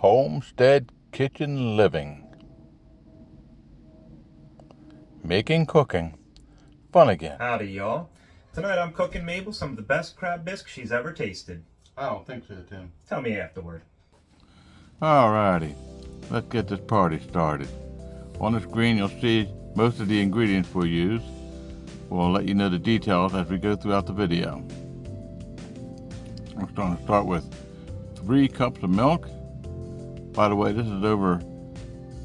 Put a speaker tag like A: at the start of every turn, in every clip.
A: Homestead kitchen living. Making cooking fun again.
B: Howdy, y'all. Tonight I'm cooking Mabel some of the best crab bisques she's ever tasted.
A: I don't think so, Tim.
B: Tell me afterward.
A: Alrighty, let's get this party started. On the screen you'll see most of the ingredients we'll use. We'll let you know the details as we go throughout the video. We're going to start with 3 cups of milk. By the way, this is over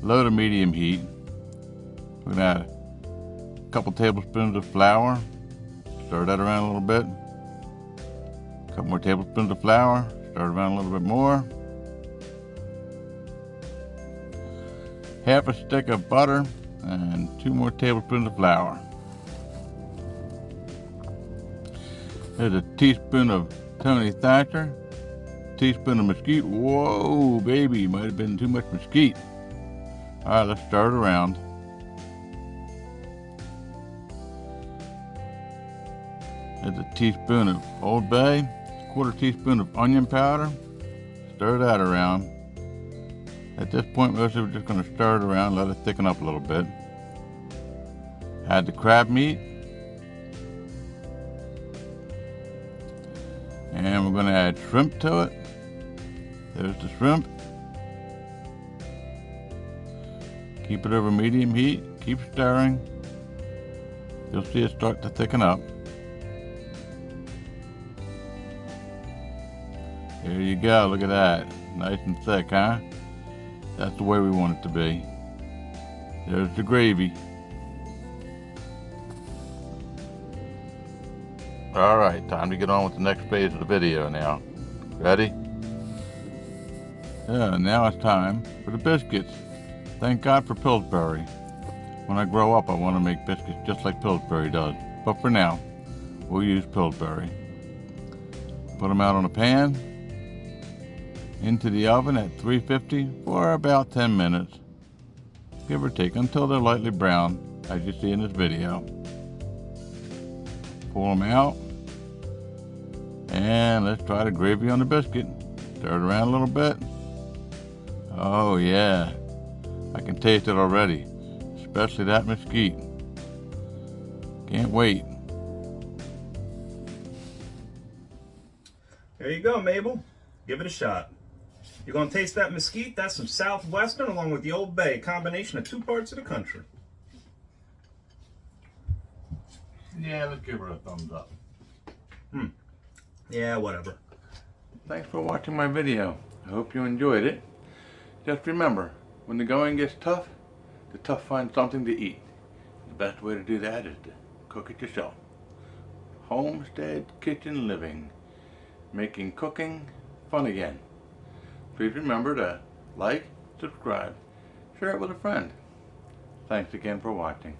A: low to medium heat. We're going to add a couple tablespoons of flour. Stir that around a little bit. A couple more tablespoons of flour. Stir it around a little bit more. Half a stick of butter and 2 more tablespoons of flour. There's a teaspoon of Tony Thatcher, teaspoon of Mesquite. Whoa, baby, might have been too much Mesquite. All right, let's stir it around. There's a teaspoon of Old Bay, quarter teaspoon of onion powder. Stir that around. At this point, mostly we're just going to stir it around, let it thicken up a little bit. Add the crab meat. And we're going to add shrimp to it. There's the shrimp. Keep it over medium heat. Keep stirring. You'll see it start to thicken up. There you go. Look at that. Nice and thick, huh? That's the way we want it to be. There's the gravy. Alright, time to get on with the next phase of the video now. Ready? Yeah, now it's time for the biscuits. Thank God for Pillsbury. When I grow up, I want to make biscuits just like Pillsbury does. But for now, we'll use Pillsbury. Put them out on a pan. Into the oven at 350 for about 10 minutes. Give or take until they're lightly brown, as you see in this video. Pull them out. And let's try the gravy on the biscuit. Stir it around a little bit. Oh yeah, I can taste it already, especially that mesquite. Can't wait.
B: There you go, Mabel. Give it a shot. You're going to taste that mesquite? That's some Southwestern along with the Old Bay, a combination of 2 parts of the country.
A: Yeah, let's give her a thumbs up.
B: Yeah, whatever.
A: Thanks for watching my video. I hope you enjoyed it. Just remember, when the going gets tough, the tough find something to eat. The best way to do that is to cook it yourself. Homestead kitchen living. Making cooking fun again. Please remember to like, subscribe, share it with a friend. Thanks again for watching.